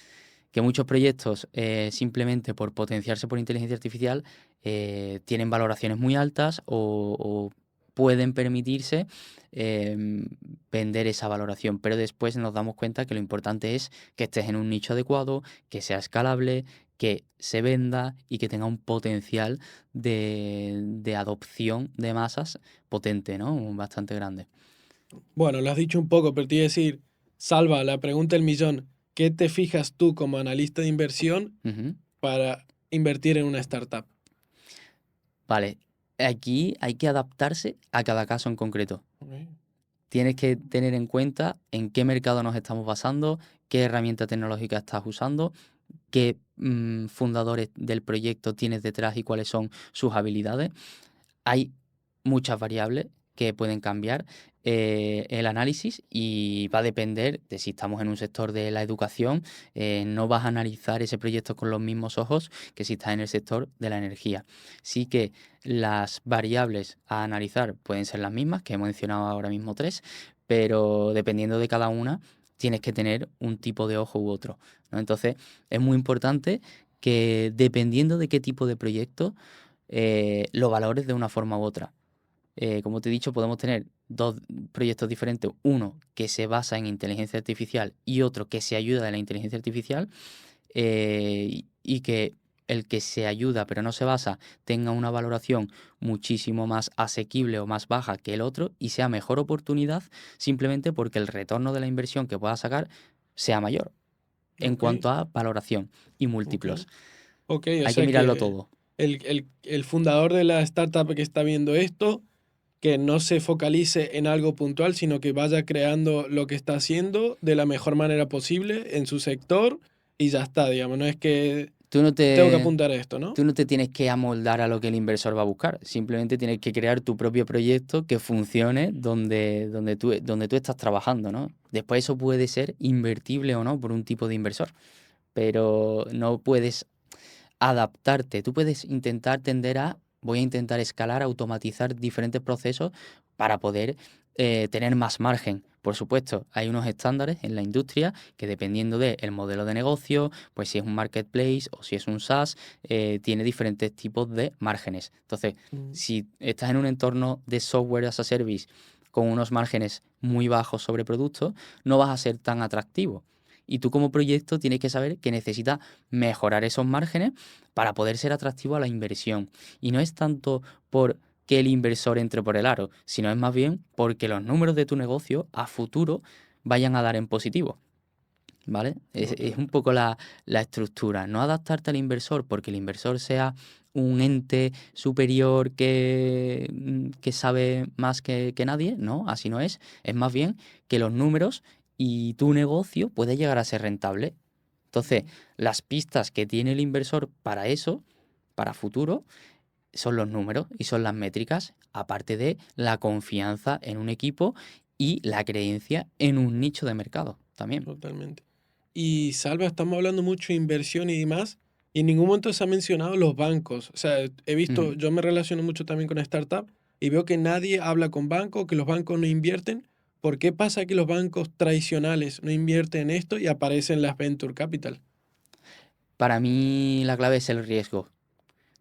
B: que muchos proyectos, simplemente por potenciarse por inteligencia artificial, tienen valoraciones muy altas o pueden permitirse em, vender esa valoración, pero después nos damos cuenta que lo importante es que estés en un nicho adecuado, que sea escalable, que se venda y que tenga un potencial de adopción de masas potente, ¿no? Bastante grande.
A: Bueno, lo has dicho un poco, pero te iba a decir, Salva, la pregunta del millón. ¿Qué te fijas tú como analista de inversión
B: Ujú.
A: para invertir en una startup?
B: Vale, aquí hay que adaptarse a cada caso en concreto.
A: Ok,
B: Tienes que tener en cuenta en qué mercado nos estamos basando, qué herramienta tecnológica estás usando, qué fundadores del proyecto tienes detrás y cuáles son sus habilidades. Hay muchas variables que pueden cambiar el análisis y va a depender de si estamos en un sector de la educación, no vas a analizar ese proyecto con los mismos ojos que si estás en el sector de la energía. Sí que las variables a analizar pueden ser las mismas, que he mencionado ahora mismo tres, pero dependiendo de cada una, tienes que tener un tipo de ojo u otro, ¿no? Entonces, es muy importante que dependiendo de qué tipo de proyecto, lo valores de una forma u otra. Como te he dicho, podemos tener dos proyectos diferentes, uno que se basa en inteligencia artificial y otro que se ayuda de la inteligencia artificial, y que el que se ayuda pero no se basa tenga una valoración muchísimo más asequible o más baja que el otro y sea mejor oportunidad simplemente porque el retorno de la inversión que pueda sacar sea mayor en
A: ok,
B: cuanto a valoración y
A: ok.
B: múltiplos.
A: Ok, o
B: Hay que
A: sea
B: mirarlo
A: que
B: todo.
A: el fundador de la startup que está viendo esto, que no se focalice en algo puntual, sino que vaya creando lo que está haciendo de la mejor manera posible en su sector y ya está, digamos. No es que
B: Tú no
A: tengo que
B: te,
A: apuntar a esto, ¿no?
B: Tú no te tienes que amoldar a lo que el inversor va a buscar, simplemente tienes que crear tu propio proyecto que funcione donde tú estás trabajando, ¿no? Después eso puede ser invertible o no por un tipo de inversor, pero no puedes adaptarte. Tú puedes intentar tender a, voy a intentar escalar, automatizar diferentes procesos para poder tener más margen. Por supuesto, hay unos estándares en la industria que dependiendo del modelo de negocio, pues si es un marketplace o si es un SaaS, tiene diferentes tipos de márgenes. Entonces,
A: Mm,
B: si estás en un entorno de software as a service con unos márgenes muy bajos sobre productos, no vas a ser tan atractivo. Y tú como proyecto tienes que saber que necesitas mejorar esos márgenes para poder ser atractivo a la inversión. Y no es tanto por que el inversor entre por el aro, sino es más bien porque los números de tu negocio a futuro vayan a dar en positivo. ¿Vale? Es un poco la estructura. No adaptarte al inversor porque el inversor sea un ente superior que sabe más que nadie. No, así no es. Es más bien que los números y tu negocio puede llegar a ser rentable. Entonces, las pistas que tiene el inversor para eso, para futuro, son los números y son las métricas, aparte de la confianza en un equipo y la creencia en un nicho de mercado también.
A: Totalmente. Y Salva, estamos hablando mucho de inversión y demás, y en ningún momento se ha mencionado los bancos. O sea, he visto,
B: Ujú.
A: yo me relaciono mucho también con startup y veo que nadie habla con bancos, que los bancos no invierten. ¿Por qué pasa que los bancos tradicionales no invierten en esto y aparecen las Venture Capital?
B: Para mí la clave es el riesgo.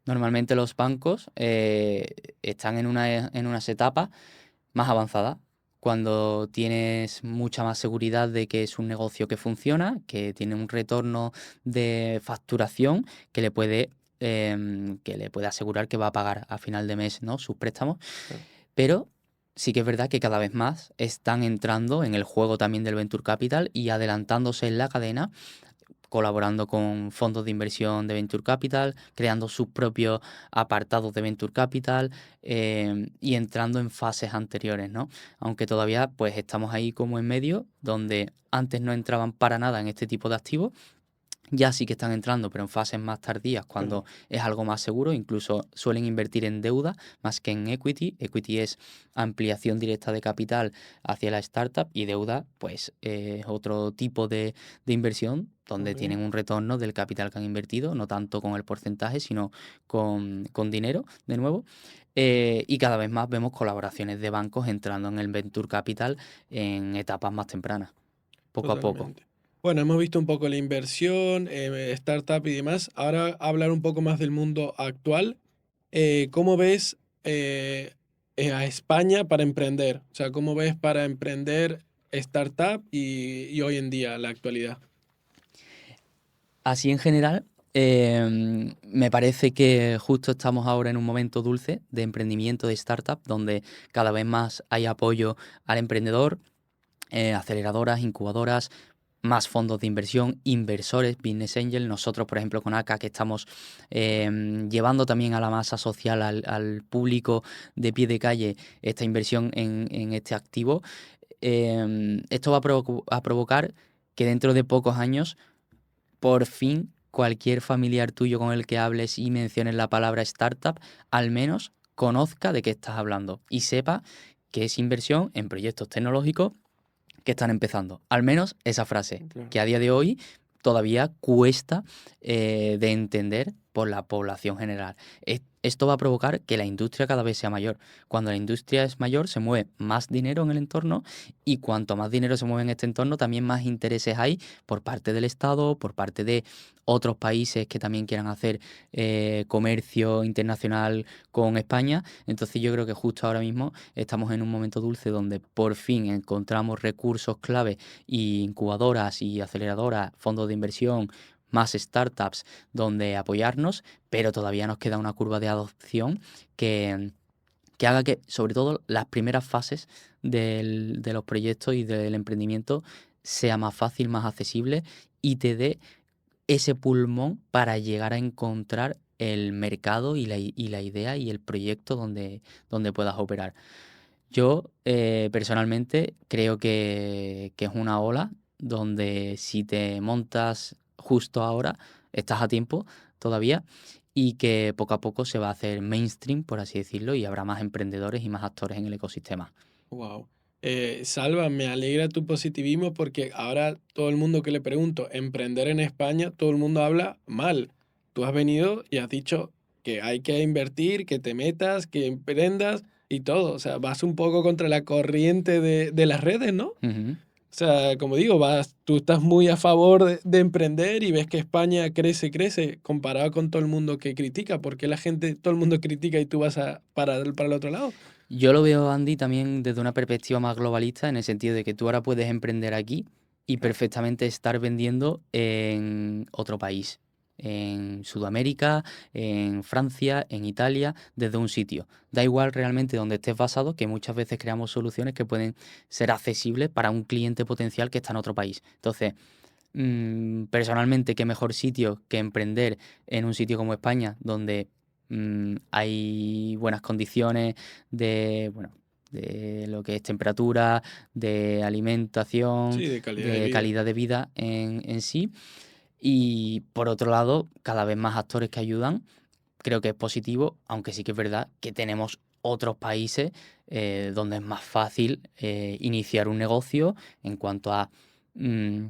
B: Normalmente los bancos están en unas etapas más avanzadas, cuando tienes mucha más seguridad de que es un negocio que funciona, que tiene un retorno de facturación que le puede asegurar que va a pagar a final de mes, ¿no?, sus préstamos.
A: Claro.
B: Pero sí que es verdad que cada vez más están entrando en el juego también del Venture Capital y adelantándose en la cadena, colaborando con fondos de inversión de Venture Capital, creando sus propios apartados de Venture Capital, y entrando en fases anteriores, ¿no? Aunque todavía pues estamos ahí como en medio, donde antes no entraban para nada en este tipo de activos. Ya sí que están entrando, pero en fases más tardías, cuando
A: Claro.
B: es algo más seguro. Incluso suelen invertir en deuda más que en equity. Equity es ampliación directa de capital hacia la startup, y deuda, pues, es otro tipo de inversión donde
A: Ok.
B: tienen un retorno del capital que han invertido, no tanto con el porcentaje, sino con dinero, de nuevo. Y cada vez más vemos colaboraciones de bancos entrando en el Venture Capital en etapas más tempranas, poco a poco.
A: Totalmente. Bueno, hemos visto un poco la inversión, startup y demás. Ahora hablar un poco más del mundo actual. ¿Cómo ves a España para emprender? O sea, ¿cómo ves para emprender startup y hoy en día, la actualidad?
B: Así en general, me parece que justo estamos ahora en un momento dulce de emprendimiento de startup, donde cada vez más hay apoyo al emprendedor, aceleradoras, incubadoras, más fondos de inversión, inversores, business angel. Nosotros, por ejemplo, con ACA, que estamos llevando también a la masa social, al público de pie de calle, esta inversión en este activo. Esto va a provocar que dentro de pocos años, por fin, cualquier familiar tuyo con el que hables y menciones la palabra startup, al menos conozca de qué estás hablando y sepa que es inversión en proyectos tecnológicos que están empezando. Al menos esa frase,
A: Claro.
B: que a día de hoy todavía cuesta de entender por la población general. Esto va a provocar que la industria cada vez sea mayor. Cuando la industria es mayor, se mueve más dinero en el entorno, y cuanto más dinero se mueve en este entorno, también más intereses hay por parte del Estado, por parte de otros países que también quieran hacer comercio internacional con España. Entonces yo creo que justo ahora mismo estamos en un momento dulce donde por fin encontramos recursos clave y incubadoras y aceleradoras, fondos de inversión, más startups donde apoyarnos, pero todavía nos queda una curva de adopción que haga que, sobre todo, las primeras fases de los proyectos y del emprendimiento sea más fácil, más accesible, y te dé ese pulmón para llegar a encontrar el mercado y la idea y el proyecto donde puedas operar. Yo, personalmente, creo que es una ola donde, si te montas justo ahora, estás a tiempo todavía, y que poco a poco se va a hacer mainstream, por así decirlo, y habrá más emprendedores y más actores en el ecosistema.
A: Wow. Salva, me alegra tu positivismo porque ahora todo el mundo que le pregunto, emprender en España, todo el mundo habla mal. Tú has venido y has dicho que hay que invertir, que te metas, que emprendas y todo. O sea, vas un poco contra la corriente de las redes, ¿no?
B: Ujú.
A: O sea, como digo, tú estás muy a favor de emprender y ves que España crece, crece, comparado con todo el mundo que critica. ¿Por qué la gente, todo el mundo critica y tú vas para el otro lado?
B: Yo lo veo, Andy, también desde una perspectiva más globalista, en el sentido de que tú ahora puedes emprender aquí y
A: Claro.
B: perfectamente estar vendiendo en otro país. en Sudamérica, en Francia, en Italia, desde un sitio. Da igual realmente donde estés basado, que muchas veces creamos soluciones que pueden ser accesibles para un cliente potencial que está en otro país. Entonces, personalmente, qué mejor sitio que emprender en un sitio como España, donde hay buenas condiciones de, bueno, de lo que es temperatura, de alimentación,
A: Sí, de calidad de
B: de
A: vida.
B: calidad de vida en sí. Y por otro lado, cada vez más actores que ayudan, creo que es positivo, aunque sí que es verdad que tenemos otros países donde es más fácil iniciar un negocio en cuanto a mm,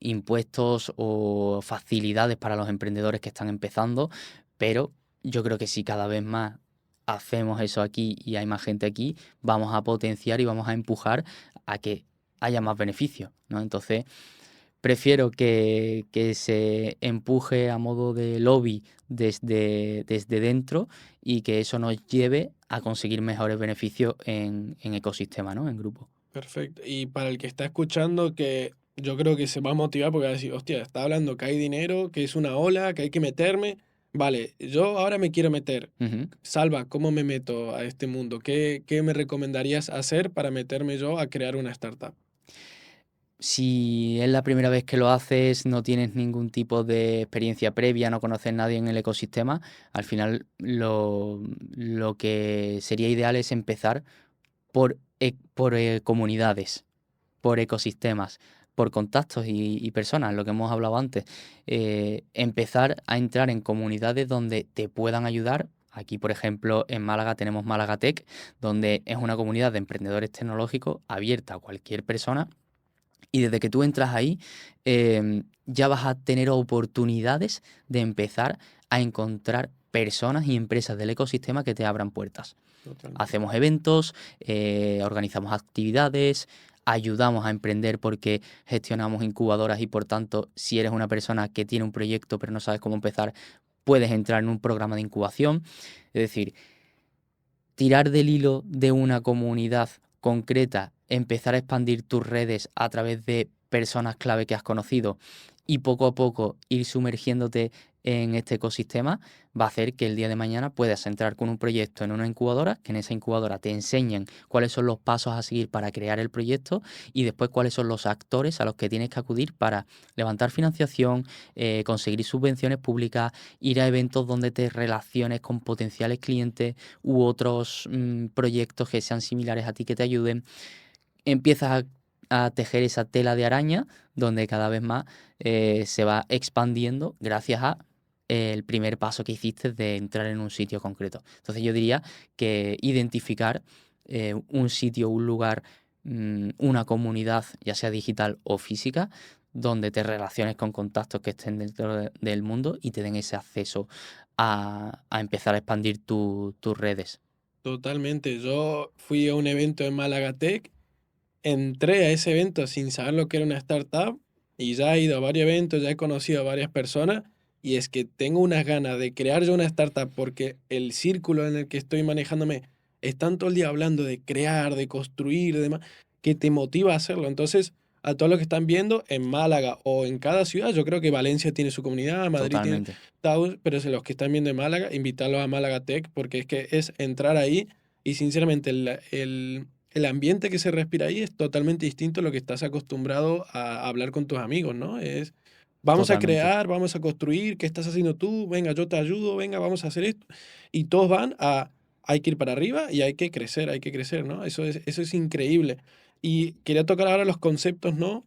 B: impuestos o facilidades para los emprendedores que están empezando, pero yo creo que si cada vez más hacemos eso aquí y hay más gente aquí, vamos a potenciar y vamos a empujar a que haya más beneficios, ¿no? Entonces, prefiero que se empuje a modo de lobby desde dentro y que eso nos lleve a conseguir mejores beneficios en ecosistema, ¿no? En grupo.
A: Perfecto. Y para el que está escuchando, que yo creo que se va a motivar porque va a decir, hostia, está hablando que hay dinero, que es una ola, que hay que meterme. Vale, yo ahora me quiero meter.
B: Ujú.
A: Salva, ¿cómo me meto a este mundo? ¿Qué me recomendarías hacer para meterme yo a crear una startup?
B: Si es la primera vez que lo haces, no tienes ningún tipo de experiencia previa, no conoces a nadie en el ecosistema, al final lo que sería ideal es empezar por comunidades, por ecosistemas, por contactos y personas, lo que hemos hablado antes. Empezar a entrar en comunidades donde te puedan ayudar. Aquí, por ejemplo, en Málaga tenemos Málaga Tech, donde es una comunidad de emprendedores tecnológicos abierta a cualquier persona y desde que tú entras ahí, ya vas a tener oportunidades de empezar a encontrar personas y empresas del ecosistema que te abran puertas.
A: Totalmente.
B: Hacemos eventos, organizamos actividades, ayudamos a emprender porque gestionamos incubadoras y por tanto, si eres una persona que tiene un proyecto pero no sabes cómo empezar, puedes entrar en un programa de incubación. Es decir, tirar del hilo de una comunidad concreta, empezar a expandir tus redes a través de personas clave que has conocido y poco a poco ir sumergiéndote en este ecosistema, va a hacer que el día de mañana puedas entrar con un proyecto en una incubadora, que en esa incubadora te enseñen cuáles son los pasos a seguir para crear el proyecto y después cuáles son los actores a los que tienes que acudir para levantar financiación, conseguir subvenciones públicas, ir a eventos donde te relaciones con potenciales clientes u otros proyectos que sean similares a ti que te ayuden. Empiezas a tejer esa tela de araña donde cada vez más se va expandiendo gracias a el primer paso que hiciste de entrar en un sitio concreto. Entonces yo diría que identificar un sitio, un lugar, una comunidad, ya sea digital o física, donde te relaciones con contactos que estén dentro del mundo y te den ese acceso a empezar a expandir tus redes.
A: Totalmente. Yo fui a un evento en Málaga Tech, entré a ese evento sin saber lo que era una startup y ya he ido a varios eventos, ya he conocido a varias personas y es que tengo unas ganas de crear yo una startup porque el círculo en el que estoy manejándome están todo el día hablando de crear, de construir, de demás, que te motiva a hacerlo. Entonces, a todos los que están viendo en Málaga o en cada ciudad, yo creo que Valencia tiene su comunidad, Madrid tiene
B: Totalmente.
A: Taos, pero si los que están viendo en Málaga, invitarlos a Málaga Tech porque es que es entrar ahí y sinceramente el ambiente que se respira ahí es totalmente distinto a lo que estás acostumbrado a hablar con tus amigos, ¿no? Es, vamos a
B: Totalmente.
A: crear, vamos a construir, ¿qué estás haciendo tú? Venga, yo te ayudo, venga, vamos a hacer esto. Y todos van a, hay que ir para arriba y hay que crecer, ¿no? Eso es increíble. Y quería tocar ahora los conceptos, ¿no?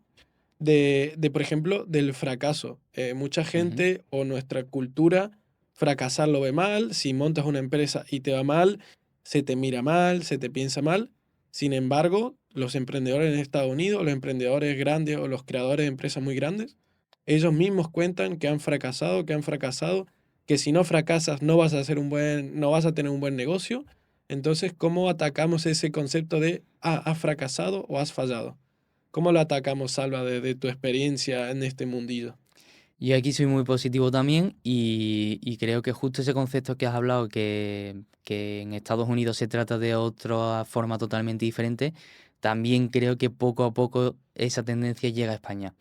A: Por ejemplo, del fracaso. Mucha
B: Ujú.
A: gente o nuestra cultura, fracasar lo ve mal. Si montas una empresa y te va mal, se te mira mal, se te piensa mal. Sin embargo, los emprendedores en Estados Unidos, los emprendedores grandes o los creadores de empresas muy grandes, ellos mismos cuentan que han fracasado, que si no fracasas no vas a hacer no vas a tener un buen negocio. Entonces, ¿cómo atacamos ese concepto de, has fracasado o has fallado? ¿Cómo lo atacamos, Salva, de tu experiencia en este mundillo?
B: Yo aquí soy muy positivo también y creo que justo ese concepto que has hablado, que en Estados Unidos se trata de otra forma totalmente diferente, también creo que poco a poco esa tendencia llega a España.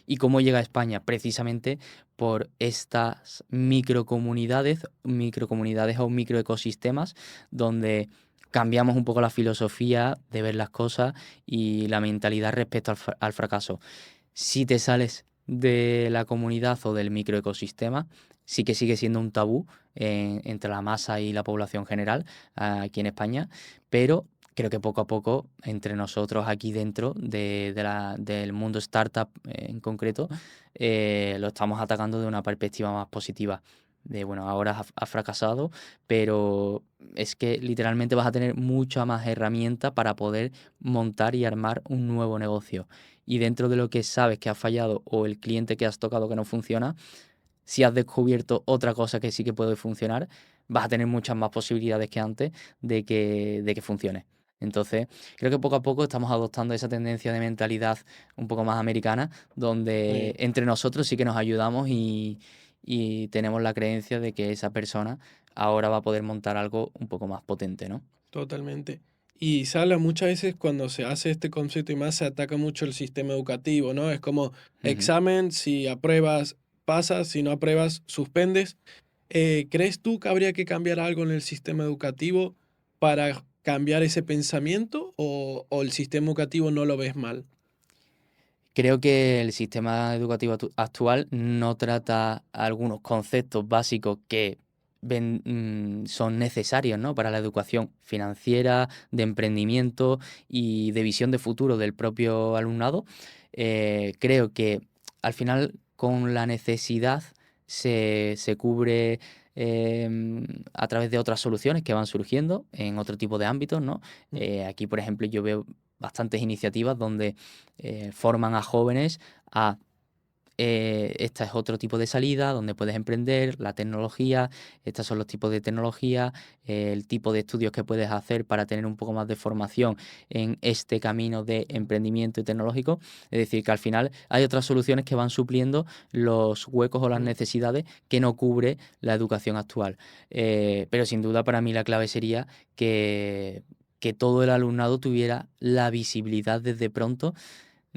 B: ¿Y cómo llega a España? Precisamente por estas microcomunidades o microecosistemas donde cambiamos un poco la filosofía de ver las cosas y la mentalidad respecto al fracaso. Si te sales de la comunidad o del microecosistema, sí que sigue siendo un tabú entre la masa y la población general aquí en España, pero creo que poco a poco entre nosotros aquí dentro del mundo startup en concreto, lo estamos atacando de una perspectiva más positiva. De bueno, ahora has fracasado, pero es que literalmente vas a tener mucha más herramienta para poder montar y armar un nuevo negocio. Y dentro de lo que sabes que has fallado o el cliente que has tocado que no funciona, si has descubierto otra cosa que sí que puede funcionar, vas a tener muchas más posibilidades que antes de que funcione. Entonces, creo que poco a poco estamos adoptando esa tendencia de mentalidad un poco más americana, donde
A: Sí,
B: entre nosotros sí que nos ayudamos y tenemos la creencia de que esa persona ahora va a poder montar algo un poco más potente, ¿no?
A: totalmente. Y se habla muchas veces cuando se hace este concepto y más se ataca mucho el sistema educativo, ¿no? Es como
B: Ujú.
A: examen, si apruebas, pasas, si no apruebas, suspendes. ¿Crees tú que habría que cambiar algo en el sistema educativo para cambiar ese pensamiento o el sistema educativo no lo ves mal?
B: Creo que el sistema educativo actual no trata algunos conceptos básicos que son necesarios, ¿no? Para la educación financiera, de emprendimiento y de visión de futuro del propio alumnado. Creo que al final con la necesidad se cubre a través de otras soluciones que van surgiendo en otro tipo de ámbitos, ¿no?
A: Mm,
B: Aquí, por ejemplo, yo veo bastantes iniciativas donde forman a jóvenes a esta es otro tipo de salida donde puedes emprender, la tecnología, estos son los tipos de tecnología, el tipo de estudios que puedes hacer para tener un poco más de formación en este camino de emprendimiento y tecnológico. Es decir, que al final hay otras soluciones que van supliendo los huecos o las
A: mm,
B: necesidades que no cubre la educación actual. Pero sin duda para mí la clave sería que todo el alumnado tuviera la visibilidad desde pronto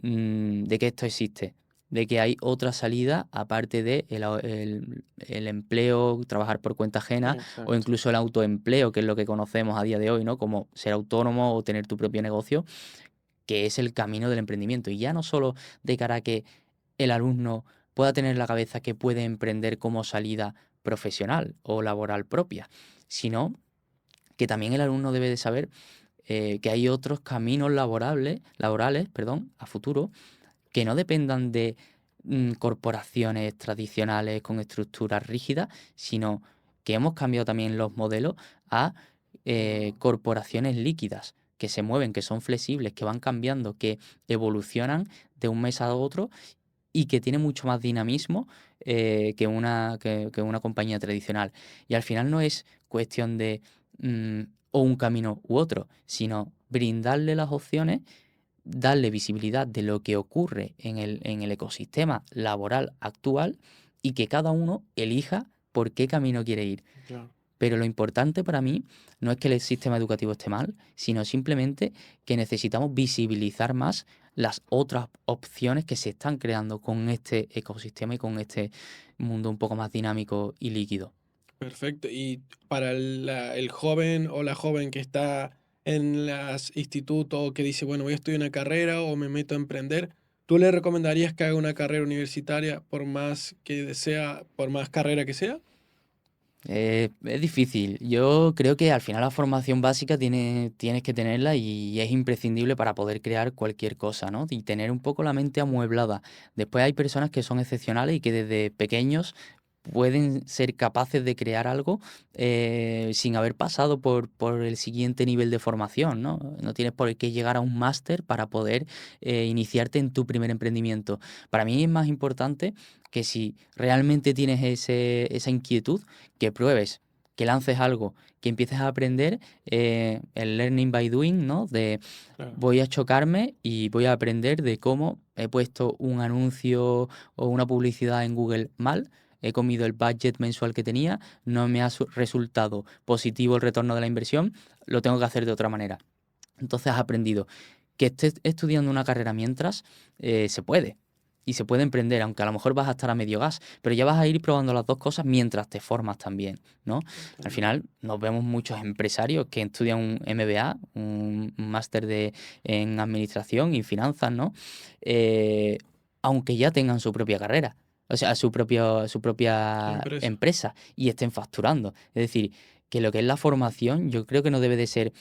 B: de que esto existe, de que hay otra salida aparte de el empleo, trabajar por cuenta ajena o
A: exacto.
B: incluso el autoempleo, que es lo que conocemos a día de hoy, ¿no? Como ser autónomo o tener tu propio negocio, que es el camino del emprendimiento. Y ya no solo de cara a que el alumno pueda tener en la cabeza que puede emprender como salida profesional o laboral propia, sino que también el alumno debe de saber que hay otros caminos laborales, perdón, a futuro que no dependan de corporaciones tradicionales con estructuras rígidas, sino que hemos cambiado también los modelos a corporaciones líquidas, que se mueven, que son flexibles, que van cambiando, que evolucionan de un mes a otro y que tienen mucho más dinamismo que una compañía tradicional. Y al final no es cuestión de mm, o un camino u otro, sino brindarle las opciones, darle visibilidad de lo que ocurre en el ecosistema laboral actual y que cada uno elija por qué camino quiere ir.
A: Claro.
B: Pero lo importante para mí no es que el sistema educativo esté mal, sino simplemente que necesitamos visibilizar más las otras opciones que se están creando con este ecosistema y con este mundo un poco más dinámico y líquido.
A: Perfecto. Y para el joven o la joven que está en las institutos o que dice, bueno, voy a estudiar una carrera o me meto a emprender, ¿tú le recomendarías que haga una carrera universitaria por más que sea, por más carrera que sea?
B: Es difícil. Yo creo que al final la formación básica tienes que tenerla y es imprescindible para poder crear cualquier cosa, ¿no? Y tener un poco la mente amueblada. Después hay personas que son excepcionales y que desde pequeños pueden ser capaces de crear algo sin haber pasado por el siguiente nivel de formación, ¿no? No tienes por qué llegar a un máster para poder iniciarte en tu primer emprendimiento. Para mí es más importante que si realmente tienes esa inquietud, que pruebes, que lances algo, que empieces a aprender el learning by doing, ¿no? De
A: Claro.
B: voy a chocarme y voy a aprender de cómo he puesto un anuncio o una publicidad en Google mal, he comido el budget mensual que tenía, no me ha resultado positivo el retorno de la inversión, lo tengo que hacer de otra manera. Entonces has aprendido. que estés estudiando una carrera mientras, se puede. Y se puede emprender, aunque a lo mejor vas a estar a medio gas, pero ya vas a ir probando las dos cosas mientras te formas también, ¿no? Al final nos vemos muchos empresarios que estudian un MBA, un máster en administración y finanzas, ¿no? Eh, Aunque ya tengan su propia carrera, o sea, su propia
A: Empresa.
B: empresa y estén facturando. Es decir, que lo que es la formación yo creo que no debe de ser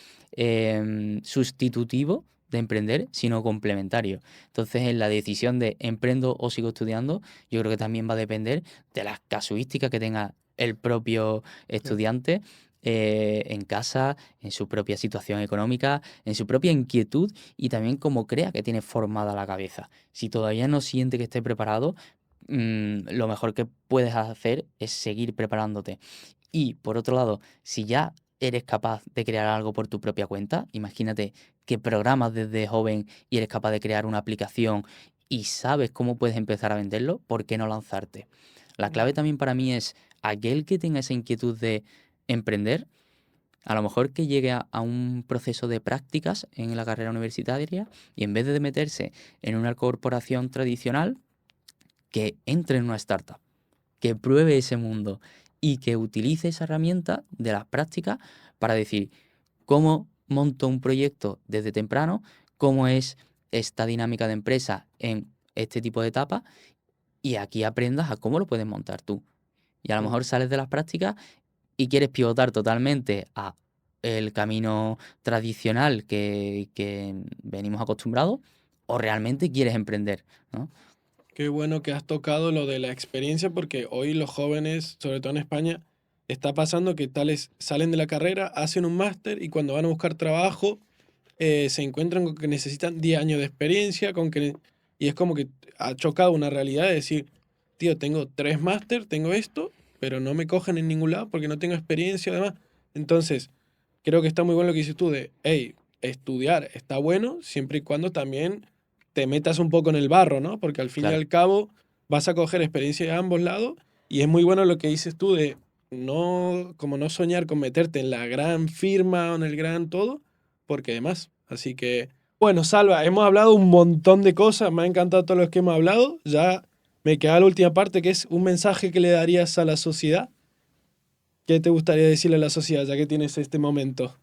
B: sustitutivo de emprender, sino complementario. Entonces, en la decisión de emprendo o sigo estudiando, yo creo que también va a depender de las casuísticas que tenga el propio
A: Claro.
B: estudiante en casa, en su propia situación económica, en su propia inquietud y también cómo crea que tiene formada la cabeza. Si todavía no siente que esté preparado, lo mejor que puedes hacer es seguir preparándote. Y por otro lado, si ya eres capaz de crear algo por tu propia cuenta, imagínate que programas desde joven y eres capaz de crear una aplicación y sabes cómo puedes empezar a venderlo, ¿por qué no lanzarte? La clave también para mí es aquel que tenga esa inquietud de emprender, a lo mejor que llegue a un proceso de prácticas en la carrera universitaria y en vez de meterse en una corporación tradicional, que entre en una startup, que pruebe ese mundo y que utilice esa herramienta de las prácticas para decir cómo monto un proyecto desde temprano, cómo es esta dinámica de empresa en este tipo de etapas y aquí aprendas a cómo lo puedes montar tú. Y a lo mejor sales de las prácticas y quieres pivotar totalmente a el camino tradicional que venimos acostumbrados o realmente quieres emprender, ¿no?
A: Qué bueno que has tocado lo de la experiencia porque hoy los jóvenes, sobre todo en España, está pasando que tales salen de la carrera, hacen un máster y cuando van a buscar trabajo se encuentran con que necesitan 10 años de experiencia, y es como que ha chocado una realidad de decir, tío, tengo 3 máster, tengo esto, pero no me cogen en ningún lado porque no tengo experiencia además. Entonces, creo que está muy bueno lo que dices tú de, hey, estudiar está bueno siempre y cuando también te metas un poco en el barro, ¿no? Porque al fin y
B: Claro,
A: al cabo vas a coger experiencia de ambos lados y es muy bueno lo que dices tú de no, como no soñar con meterte en la gran firma o en el gran todo, porque además, así que, bueno, Salva, hemos hablado un montón de cosas, me ha encantado todo lo que hemos hablado, ya me queda la última parte que es un mensaje que le darías a la sociedad. ¿Qué te gustaría decirle a la sociedad ya que tienes este momento?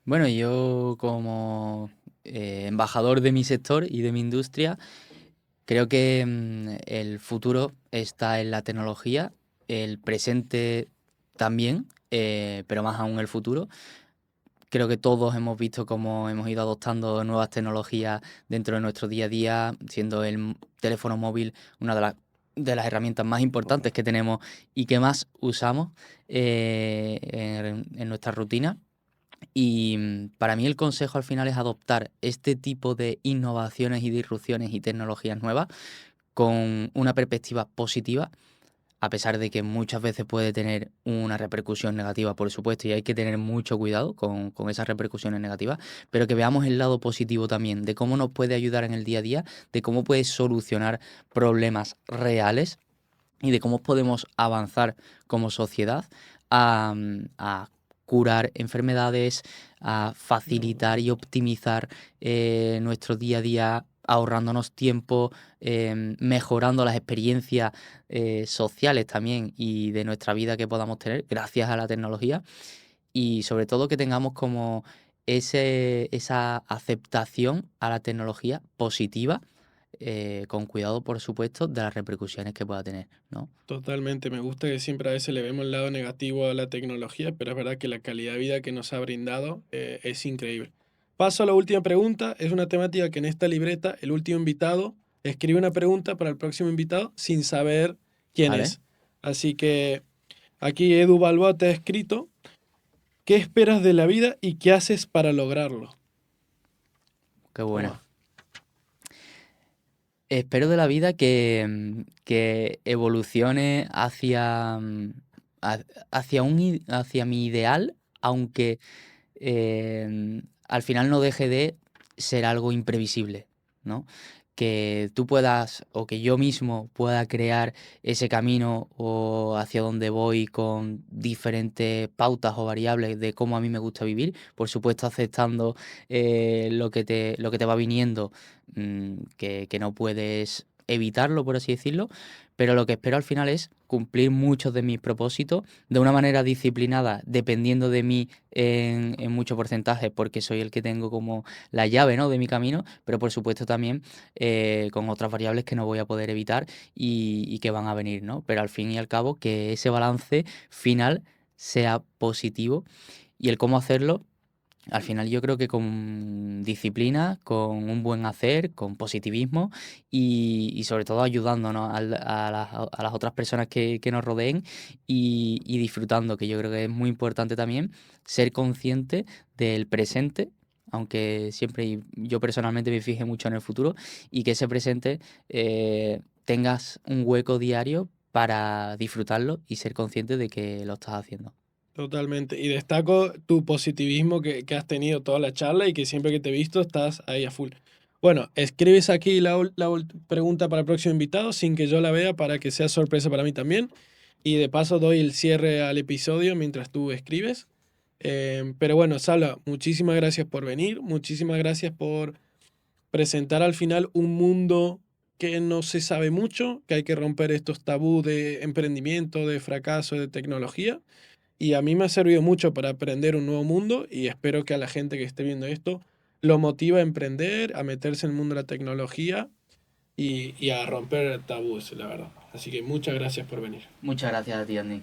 B: bueno, yo como embajador de mi sector y de mi industria, creo que el futuro está en la tecnología, el presente también, pero más aún el futuro. Creo que todos hemos visto cómo hemos ido adoptando nuevas tecnologías dentro de nuestro día a día, siendo teléfono móvil una de las herramientas más importantes que tenemos y que más usamos en nuestra rutina. Y para mí el consejo al final es adoptar este tipo de innovaciones y disrupciones y tecnologías nuevas con una perspectiva positiva, a pesar de que muchas veces puede tener una repercusión negativa, por supuesto, y hay que tener mucho cuidado con esas repercusiones negativas, pero que veamos el lado positivo también, de cómo nos puede ayudar en el día a día, de cómo puede solucionar problemas reales y de cómo podemos avanzar como sociedad a curar enfermedades, a facilitar y optimizar nuestro día a día, ahorrándonos tiempo, mejorando las experiencias sociales también y de nuestra vida que podamos tener gracias a la tecnología y sobre todo que tengamos como esa aceptación a la tecnología positiva, con cuidado, por supuesto, de las repercusiones que pueda tener, ¿no?
A: Totalmente, me gusta que siempre a veces le vemos el lado negativo a la tecnología, pero es verdad que la calidad de vida que nos ha brindado es increíble. Paso a la última pregunta, es una temática que en esta libreta el último invitado escribe una pregunta para el próximo invitado sin saber quién
B: ¿Vale?
A: es. Así que aquí Edu Balboa te ha escrito, ¿qué esperas de la vida y qué haces para lograrlo?
B: Qué buena.
A: Toma.
B: Espero de la vida que evolucione ha- hacia mi ideal, aunque al final no deje de ser algo imprevisible, ¿no? que tú puedas o que yo mismo pueda crear ese camino o hacia donde voy con diferentes pautas o variables de cómo a mí me gusta vivir, por supuesto aceptando lo que te va viniendo, que no puedes evitarlo, por así decirlo, pero lo que espero al final es cumplir muchos de mis propósitos de una manera disciplinada, dependiendo de mí en mucho porcentaje, porque soy el que tengo como la llave, ¿no?, de mi camino, pero por supuesto también con otras variables que no voy a poder evitar y que van a venir, ¿no? Pero al fin y al cabo que ese balance final sea positivo y el cómo hacerlo. Al final yo creo que con disciplina, con un buen hacer, con positivismo y sobre todo ayudándonos a las otras personas que nos rodeen y disfrutando, que yo creo que es muy importante también ser consciente del presente, aunque siempre yo personalmente me fije mucho en el futuro y que ese presente tengas un hueco diario para disfrutarlo y ser consciente de que lo estás haciendo.
A: Totalmente. Y destaco tu positivismo que has tenido toda la charla y que siempre que te he visto estás ahí a full. Bueno, escribes aquí pregunta para el próximo invitado sin que yo la vea para que sea sorpresa para mí también. Y de paso doy el cierre al episodio mientras tú escribes. Pero bueno, Salva, muchísimas gracias por venir. Muchísimas gracias por presentar al final un mundo que no se sabe mucho, que hay que romper estos tabús de emprendimiento, de fracaso, de tecnología. Y a mí me ha servido mucho para aprender un nuevo mundo y espero que a la gente que esté viendo esto lo motive a emprender, a meterse en el mundo de la tecnología y a romper tabúes, la verdad. Así que muchas gracias por venir.
B: Muchas gracias a ti, Andy.